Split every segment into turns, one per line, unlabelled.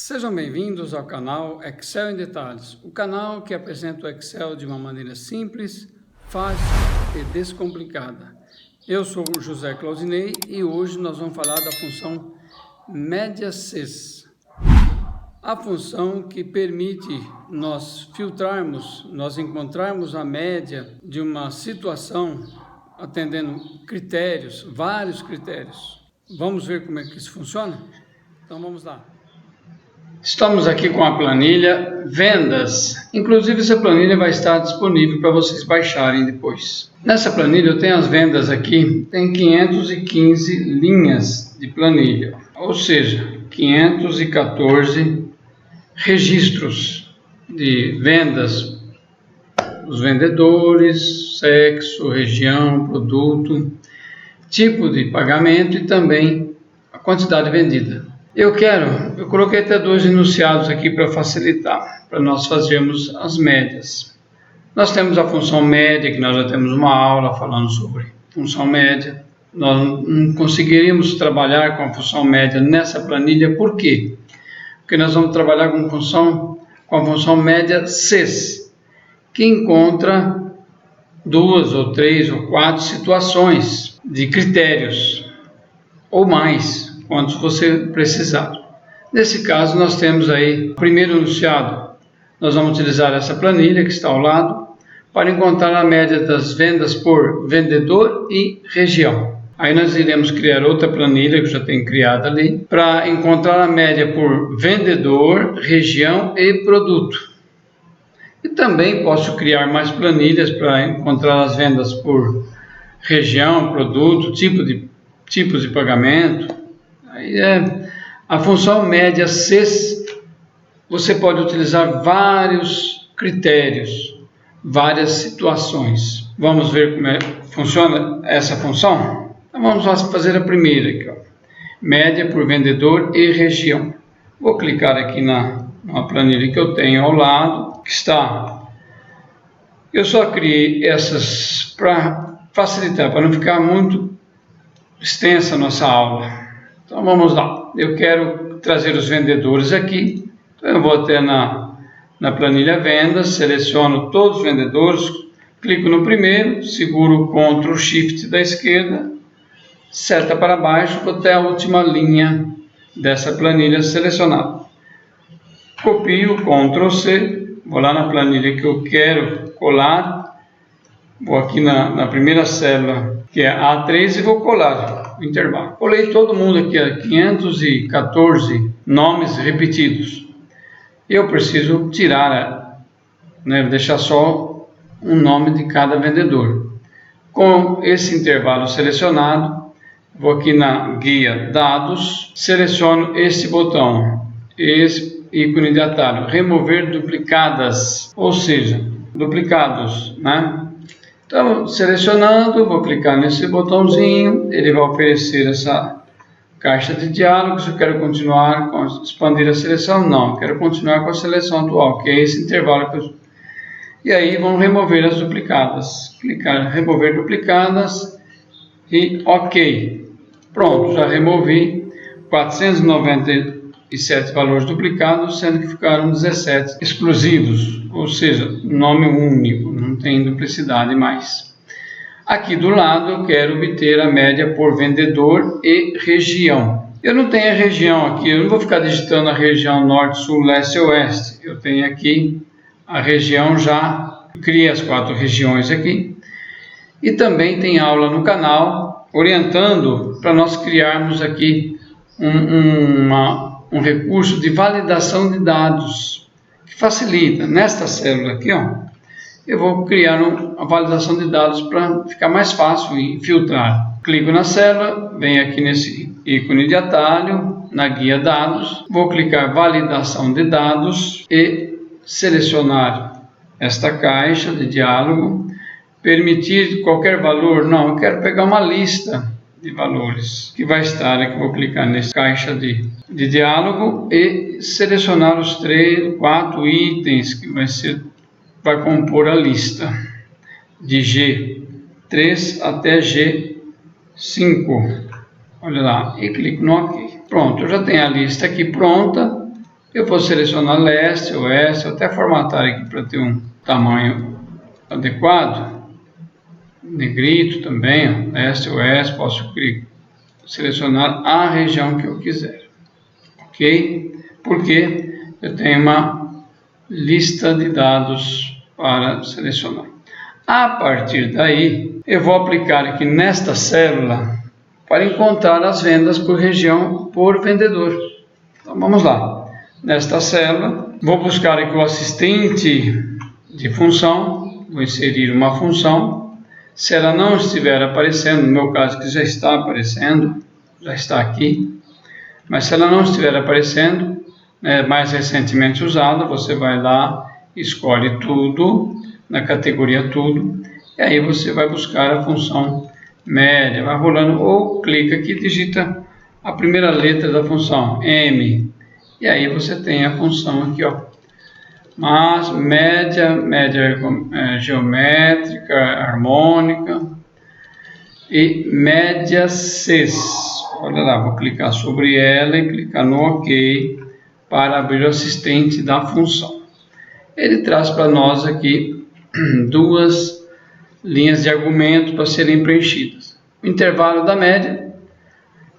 Sejam bem-vindos ao canal Excel em Detalhes, o canal que apresenta o Excel de uma maneira simples, fácil e descomplicada. Eu sou o José Claudinei e hoje nós vamos falar da função média-cs. A função que permite nós filtrarmos, nós encontrarmos a média de uma situação atendendo critérios, vários critérios. Vamos ver como é que isso funciona? Então vamos lá. Estamos aqui com a planilha Vendas. Inclusive essa planilha vai estar disponível para vocês baixarem depois. Nessa planilha eu tenho as vendas aqui, tem 515 linhas de planilha, ou seja, 514 registros de vendas, os vendedores, sexo, região, produto, tipo de pagamento e também a quantidade vendida. Eu coloquei até dois enunciados aqui para facilitar, para nós fazermos as médias. Nós temos a função média, que nós já temos uma aula falando sobre função média. Nós não conseguiríamos trabalhar com a função média nessa planilha, por quê? Porque nós vamos trabalhar com a função média cs, que encontra 2 ou 3 ou 4 situações de critérios, ou mais, quantos você precisar. Nesse caso, nós temos aí o primeiro enunciado. Nós vamos utilizar essa planilha que está ao lado para encontrar a média das vendas por vendedor e região. Aí nós iremos criar outra planilha que já tem criada ali para encontrar a média por vendedor, região e produto. E também posso criar mais planilhas para encontrar as vendas por região, produto, tipos de pagamento. Aí a função média cs, você pode utilizar vários critérios, várias situações. Vamos ver como funciona essa função? Então vamos fazer a primeira aqui, ó. Média por vendedor e região. Vou clicar aqui na planilha que eu tenho ao lado, que está. Eu só criei essas para facilitar, para não ficar muito extensa a nossa aula. Então vamos lá, eu quero trazer os vendedores aqui, então eu vou até na planilha vendas, seleciono todos os vendedores, clico no primeiro, seguro o Ctrl Shift da esquerda, seta para baixo, vou até a última linha dessa planilha selecionada. Copio, Ctrl C, vou lá na planilha que eu quero colar, vou aqui na primeira célula, que é A3, e vou colar o intervalo. Colei todo mundo aqui, 514 nomes repetidos. Eu preciso tirar, deixar só um nome de cada vendedor. Com esse intervalo selecionado, vou aqui na guia Dados, seleciono esse botão, esse ícone de atalho, remover duplicadas, ou seja, duplicados, Então, selecionando, vou clicar nesse botãozinho, ele vai oferecer essa caixa de diálogo. Se eu quero continuar com expandir a seleção, não, quero continuar com a seleção atual, que é esse intervalo E aí vamos remover as duplicadas. Clicar em remover duplicadas e OK. Pronto, já removi 497 valores duplicados, sendo que ficaram 17 exclusivos, ou seja, nome único, não tem duplicidade mais. Aqui do lado eu quero obter a média por vendedor e região. Eu não tenho a região aqui, eu não vou ficar digitando a região norte, sul, leste e oeste. Eu tenho aqui a região já, criei as 4 regiões aqui. E também tem aula no canal orientando para nós criarmos aqui um recurso de validação de dados, que facilita. Nesta célula aqui, eu vou criar uma validação de dados para ficar mais fácil em filtrar. Clico na célula, venho aqui nesse ícone de atalho, na guia Dados, vou clicar Validação de Dados e selecionar esta caixa de diálogo. Permitir qualquer valor? Não, eu quero pegar uma lista de valores que vai estar aqui. Vou clicar nessa caixa de diálogo e selecionar os 4 itens que vai compor a lista de G3 até G5. Olha lá, e clico no OK. Pronto, eu já tenho a lista aqui pronta. Eu vou selecionar leste, oeste, até formatar aqui para ter um tamanho adequado. Negrito também, leste, oeste, posso selecionar a região que eu quiser. Ok? Porque eu tenho uma lista de dados para selecionar. A partir daí, eu vou aplicar aqui nesta célula para encontrar as vendas por região, por vendedor. Então vamos lá. Nesta célula, vou buscar aqui o assistente de função, vou inserir uma função. Se ela não estiver aparecendo, no meu caso que já está aparecendo, já está aqui, mas se ela não estiver aparecendo, mais recentemente usada, você vai lá, escolhe tudo, na categoria tudo, e aí você vai buscar a função média, vai rolando, ou clica aqui e digita a primeira letra da função, M, e aí você tem a função aqui, ó, mas média geométrica, harmônica e média CES. Olha lá, vou clicar sobre ela e clicar no OK para abrir o assistente da função. Ele traz para nós aqui duas linhas de argumento para serem preenchidas. O intervalo da média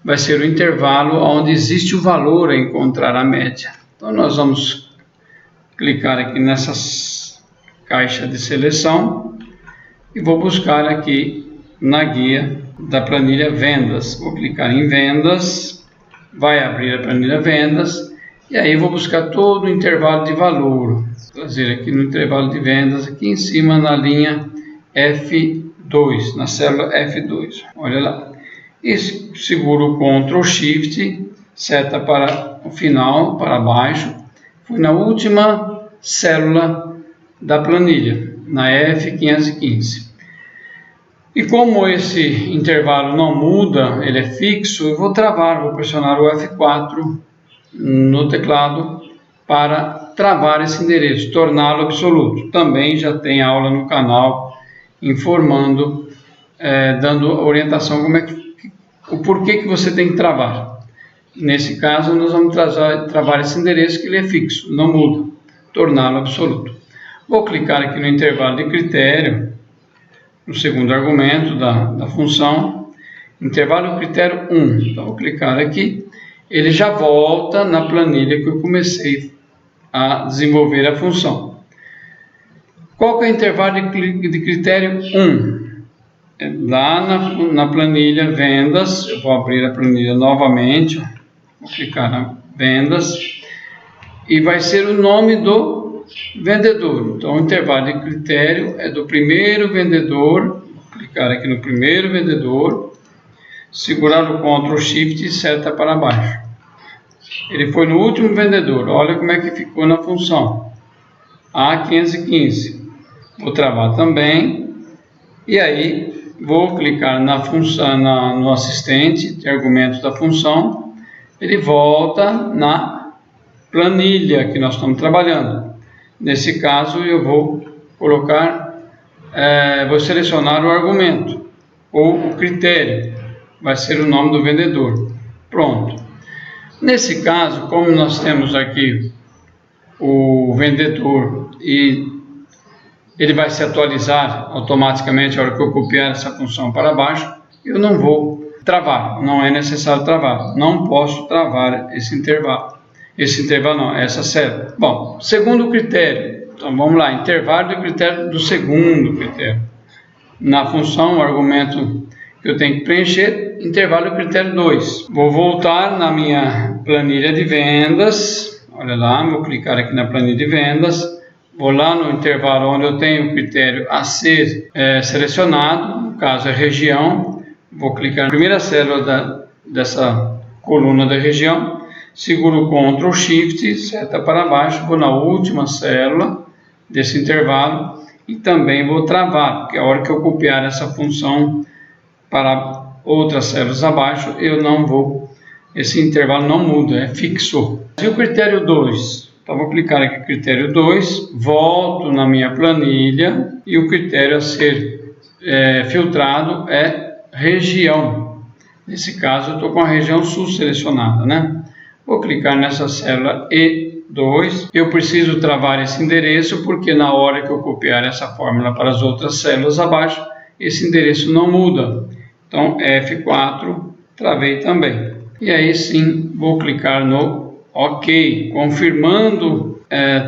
vai ser o intervalo onde existe o valor a encontrar a média. Então nós vamos clicar aqui nessa caixa de seleção e vou buscar aqui na guia da planilha vendas. Vou clicar em vendas, vai abrir a planilha vendas e aí vou buscar todo o intervalo de valor. Vou trazer aqui no intervalo de vendas, aqui em cima na linha F2, na célula F2. Olha lá. E seguro o Ctrl Shift, seta para o final, para baixo. Fui na última célula da planilha, na F515. E como esse intervalo não muda, ele é fixo, eu vou travar, vou pressionar o F4 no teclado para travar esse endereço, torná-lo absoluto. Também já tem aula no canal informando, dando orientação o porquê que você tem que travar. Nesse caso, nós vamos travar esse endereço que ele é fixo, não muda, torná-lo absoluto. Vou clicar aqui no intervalo de critério, no segundo argumento da função, intervalo critério 1. Então, vou clicar aqui, ele já volta na planilha que eu comecei a desenvolver a função. Qual que é o intervalo de critério 1? Lá na planilha vendas, eu vou abrir a planilha novamente, vou clicar na vendas e vai ser o nome do vendedor. Então o intervalo de critério é do primeiro vendedor, vou clicar aqui no primeiro vendedor, segurar o Ctrl Shift e seta para baixo. Ele foi no último vendedor, olha como é que ficou na função A515. Vou travar também e aí vou clicar na função, no assistente de argumentos da função, ele volta na planilha que nós estamos trabalhando. Nesse caso eu vou colocar, vou selecionar o argumento ou o critério, vai ser o nome do vendedor. Pronto. Nesse caso, como nós temos aqui o vendedor e ele vai se atualizar automaticamente a hora que eu copiar essa função para baixo, eu não vou travar, não é necessário travar, não posso travar esse intervalo não, essa célula. Bom, segundo critério, então vamos lá, intervalo de critério do segundo critério. Na função, o argumento que eu tenho que preencher, intervalo de critério 2. Vou voltar na minha planilha de vendas, olha lá, vou clicar aqui na planilha de vendas, vou lá no intervalo onde eu tenho o critério a ser selecionado, no caso é região, vou clicar na primeira célula dessa coluna da região, seguro o Ctrl Shift, seta para baixo, vou na última célula desse intervalo e também vou travar, porque a hora que eu copiar essa função para outras células abaixo, eu não vou, esse intervalo não muda, é fixo. E o critério 2? Então, vou clicar aqui no critério 2, volto na minha planilha e o critério a ser filtrado é região. Nesse caso, eu estou com a região sul selecionada, né? Vou clicar nessa célula E 2. Eu preciso travar esse endereço porque na hora que eu copiar essa fórmula para as outras células abaixo, esse endereço não muda. Então F4, travei também. E aí sim vou clicar no OK, confirmando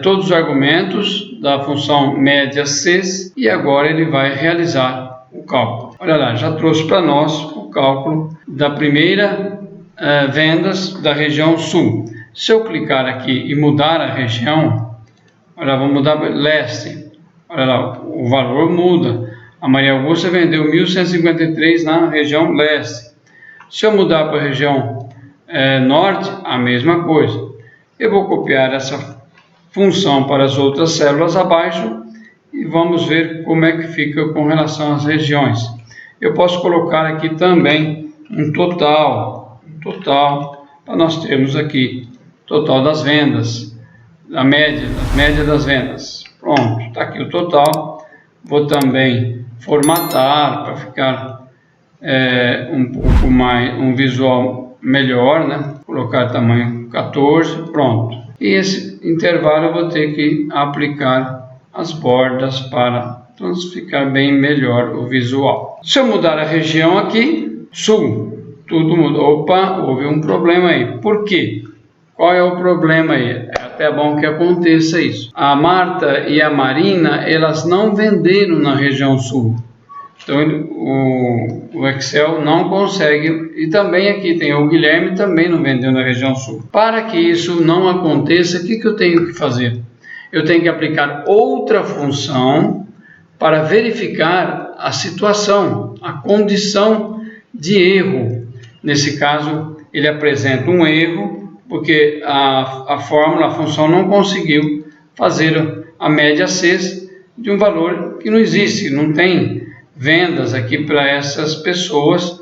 todos os argumentos da função média Cs, e agora ele vai realizar o cálculo. Olha lá, já trouxe para nós o cálculo da primeira vendas da região sul. Se eu clicar aqui e mudar a região, olha lá, vou mudar para leste, olha lá, o valor muda. A Maria Augusta vendeu 1.153 na região leste. Se eu mudar para a região norte, a mesma coisa. Eu vou copiar essa função para as outras células abaixo e vamos ver como é que fica com relação às regiões. Eu posso colocar aqui também um total para nós termos aqui total das vendas, a média das vendas. Pronto, está aqui o total. Vou também formatar para ficar um pouco mais, um visual melhor, né? Colocar tamanho 14, pronto. E esse intervalo eu vou ter que aplicar as bordas para ficar bem melhor o visual. Se eu mudar a região aqui, sul, tudo mudou. Opa, houve um problema aí. Por quê? Qual é o problema aí? É até bom que aconteça isso. A Marta e a Marina, elas não venderam na região sul. Então o Excel não consegue, e também aqui tem o Guilherme, também não vendeu na região sul. Para que isso não aconteça, o que eu tenho que fazer? Eu tenho que aplicar outra função para verificar a situação, a condição de erro. Nesse caso, ele apresenta um erro, porque a fórmula, a função não conseguiu fazer a média Cs de um valor que não existe, não tem vendas aqui para essas pessoas,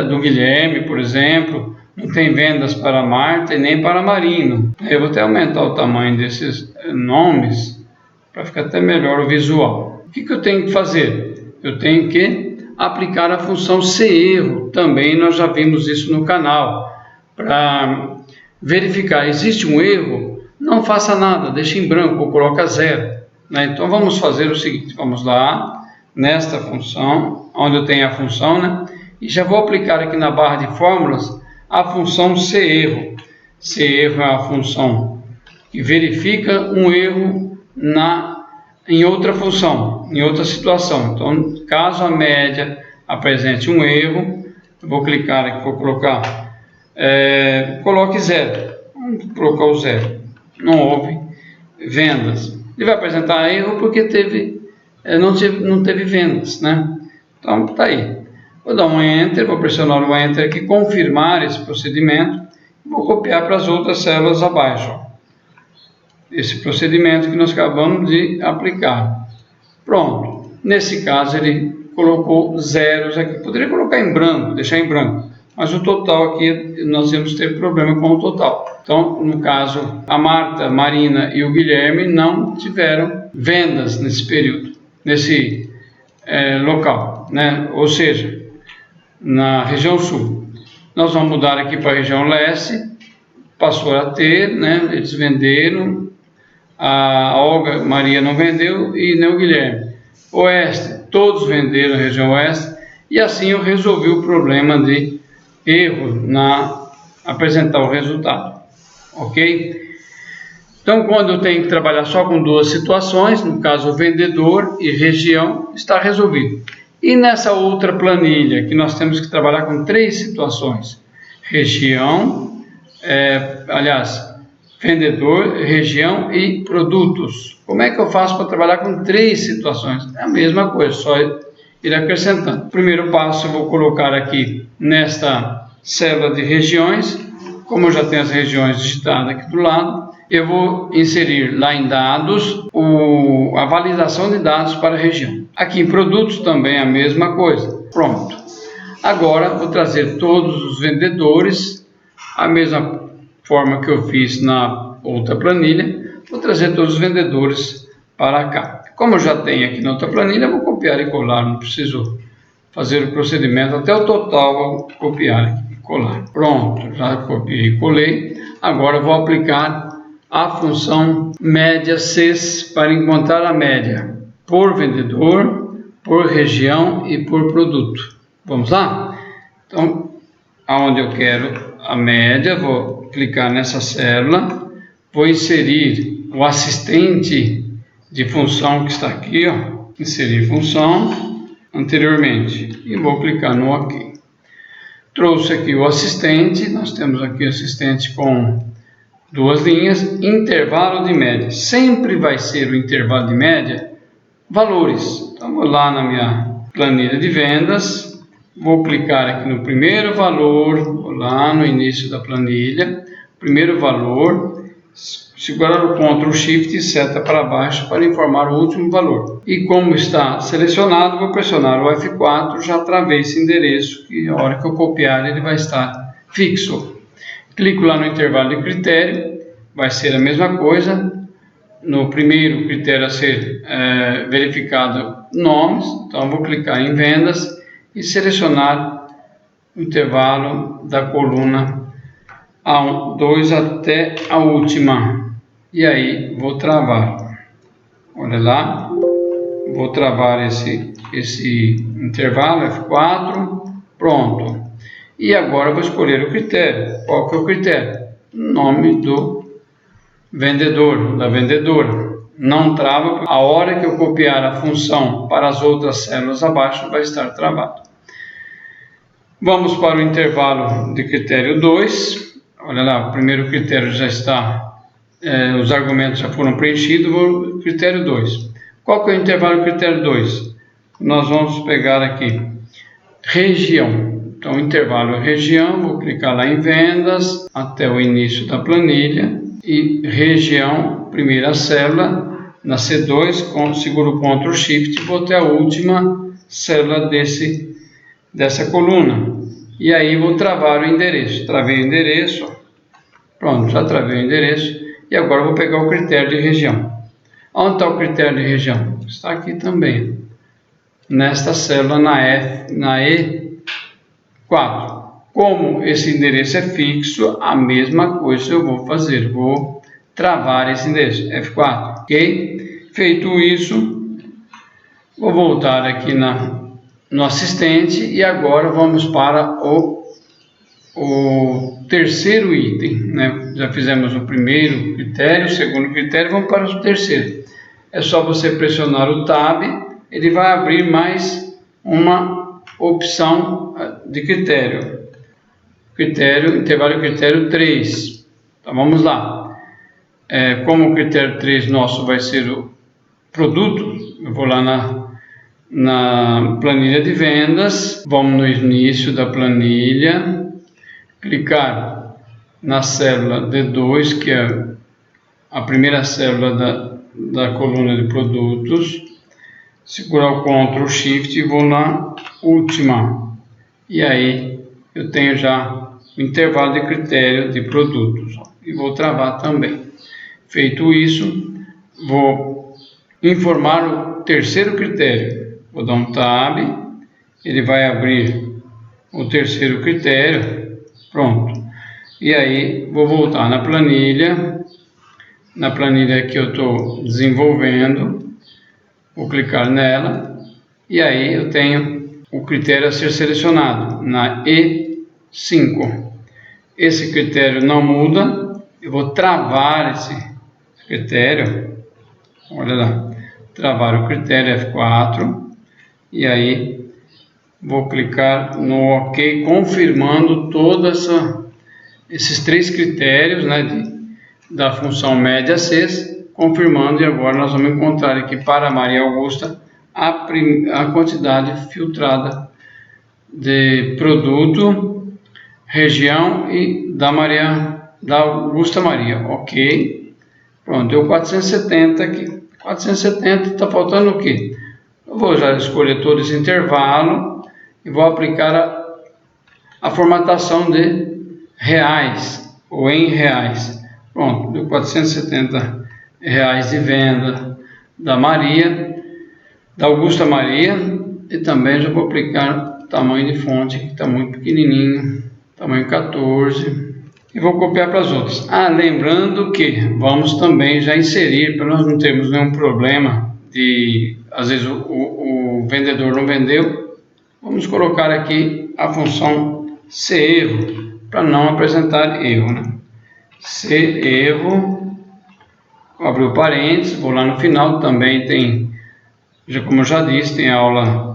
do Guilherme, por exemplo, não tem vendas para a Marta e nem para a Marino. Eu vou até aumentar o tamanho desses nomes para ficar até melhor o visual. O que eu tenho que fazer? Eu tenho que aplicar a função CErro, também nós já vimos isso no canal. Para verificar, existe um erro, não faça nada, deixe em branco ou coloca 0. Né? Então vamos fazer o seguinte, vamos lá, nesta função, onde eu tenho a função, né? E já vou aplicar aqui na barra de fórmulas a função CErro. CErro é a função que verifica um erro em outra função, em outra situação. Então, caso a média apresente um erro, eu vou clicar aqui, vou colocar coloque 0, vamos colocar o 0, não houve vendas. Ele vai apresentar erro porque não teve vendas, né? Então tá aí, vou dar um Enter, vou pressionar o Enter aqui, confirmar esse procedimento, vou copiar para as outras células abaixo, ó. Esse procedimento que nós acabamos de aplicar. Pronto, nesse caso ele colocou zeros aqui, poderia colocar em branco, deixar em branco, mas o total aqui, nós íamos ter problema com o total. Então, no caso, a Marta, Marina e o Guilherme não tiveram vendas nesse período, nesse local, né? Ou seja, na região sul. Nós vamos mudar aqui para a região leste, passou a ter, né? Eles venderam, a Olga, Maria não vendeu e nem o Guilherme. Oeste, todos venderam na região oeste, e assim eu resolvi o problema de erro na apresentar o resultado, ok? Então, quando eu tenho que trabalhar só com duas situações, no caso vendedor e região, está resolvido. E nessa outra planilha, que nós temos que trabalhar com 3 situações, região, vendedor, região e produtos. Como é que eu faço para trabalhar com 3 situações? É a mesma coisa, só ir acrescentando. Primeiro passo, eu vou colocar aqui nesta célula de regiões, como eu já tenho as regiões digitadas aqui do lado, eu vou inserir lá em dados a validação de dados para a região. Aqui em produtos também a mesma coisa. Pronto. Agora vou trazer todos os vendedores, a mesma forma que eu fiz na outra planilha, vou trazer todos os vendedores para cá. Como eu já tenho aqui na outra planilha, eu vou copiar e colar, não preciso fazer o procedimento, até o total vou copiar e colar. Pronto, já copiei e colei. Agora eu vou aplicar a função média CES para encontrar a média por vendedor, por região e por produto. Vamos lá? Então, aonde eu quero a média, vou clicar nessa célula, vou inserir o assistente de função que está aqui, ó, inserir função anteriormente, e vou clicar no OK. Trouxe aqui o assistente, nós temos aqui o assistente com duas linhas, intervalo de média. Sempre vai ser o intervalo de média valores. Então vou lá na minha planilha de vendas, vou clicar aqui no primeiro valor, vou lá no início da planilha, primeiro valor, segurar o Ctrl Shift e seta para baixo para informar o último valor. E como está selecionado, vou pressionar o F4, já travei esse endereço, que a hora que eu copiar ele vai estar fixo. Clico lá no intervalo de critério, vai ser a mesma coisa. No primeiro critério a ser verificado nomes, então vou clicar em vendas e selecionar o intervalo da coluna A2 até a última. E aí vou travar. Olha lá, vou travar esse intervalo F4, pronto. E agora vou escolher o critério. Qual que é o critério? Nome do vendedor, da vendedora. Não trava, a hora que eu copiar a função para as outras células abaixo vai estar travado. Vamos para o intervalo de critério 2. Olha lá, o primeiro critério já está, os argumentos já foram preenchidos, vou critério 2. Qual que é o intervalo do critério 2? Nós vamos pegar aqui, região. Então, o intervalo é região, vou clicar lá em vendas, até o início da planilha, e região, primeira célula, na C2, seguro o Ctrl Shift, vou até a última célula dessa coluna. E aí vou travar o endereço. Travei o endereço, pronto, já travei o endereço, e agora vou pegar o critério de região. Onde está o critério de região? Está aqui também, nesta célula, na E4. Como esse endereço é fixo, a mesma coisa eu vou fazer, vou travar esse endereço, F4, ok? Feito isso, vou voltar aqui no assistente e agora vamos para o terceiro item, né? Já fizemos o primeiro critério, o segundo critério, vamos para o terceiro. É só você pressionar o Tab, ele vai abrir mais uma opção de critério. Intervalo critério 3. Então vamos lá. Como o critério 3 nosso vai ser o produto, eu vou lá na planilha de vendas, vamos no início da planilha, clicar na célula D2, que é a primeira célula da coluna de produtos, segurar o Ctrl Shift e vou na última. E aí eu tenho já o intervalo de critério de produtos. E vou travar também. Feito isso, vou informar o terceiro critério. Vou dar um Tab, ele vai abrir o terceiro critério. Pronto. E aí vou voltar na planilha que eu estou desenvolvendo. Vou clicar nela. E aí eu tenho o critério a ser selecionado na E5. Esse critério não muda, eu vou travar esse critério, olha lá, travar o critério F4, e aí vou clicar no OK, confirmando todos esses três critérios, né, da função média CES, confirmando, e agora nós vamos encontrar aqui para Maria Augusta a quantidade filtrada de produto, região e da Augusta Maria, ok, pronto, deu 470 aqui, 470, está faltando o que? Eu vou já escolher todo esse intervalo e vou aplicar a formatação de reais ou em reais, pronto, deu 470 reais de venda da Augusta Maria, e também já vou aplicar tamanho de fonte, que está muito pequenininho, tamanho 14, e vou copiar para as outras. Lembrando que vamos também já inserir, para nós não termos nenhum problema de, às vezes, o vendedor não vendeu, vamos colocar aqui a função se erro, para não apresentar erro, né? Se erro, abriu parênteses, vou lá no final, também tem, como eu já disse, tem aula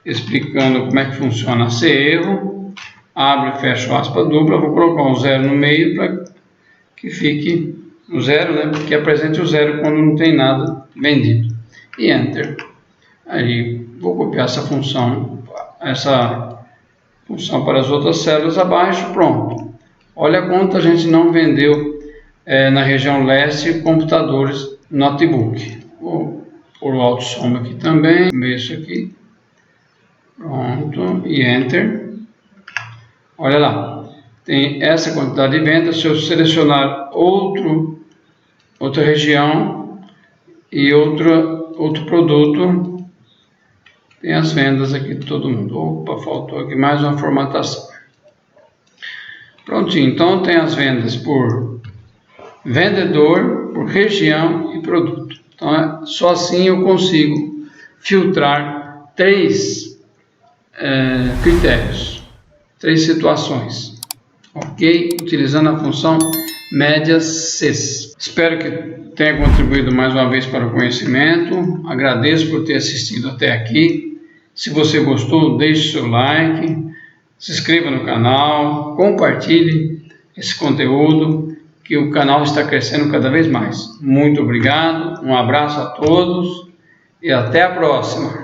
explicando como é que funciona se erro, abre e fecha aspa dupla, vou colocar um zero no meio para que fique o zero, né? Que apresente o zero quando não tem nada vendido. E Enter. Aí vou copiar essa função para as outras células abaixo, pronto. Olha quanto a gente não vendeu na região leste computadores notebook. Vou pôr o autossoma aqui também, começo aqui, pronto, e Enter. Olha lá, tem essa quantidade de vendas. Se eu selecionar outra região e outro produto, tem as vendas aqui de todo mundo. Opa, faltou aqui mais uma formatação. Prontinho, então tem as vendas por vendedor, por região e produto. Então só assim eu consigo filtrar 3 critérios, 3 situações, ok? Utilizando a função médias CES. Espero que tenha contribuído mais uma vez para o conhecimento. Agradeço por ter assistido até aqui. Se você gostou, deixe seu like, se inscreva no canal, compartilhe esse conteúdo, que o canal está crescendo cada vez mais. Muito obrigado, um abraço a todos e até a próxima.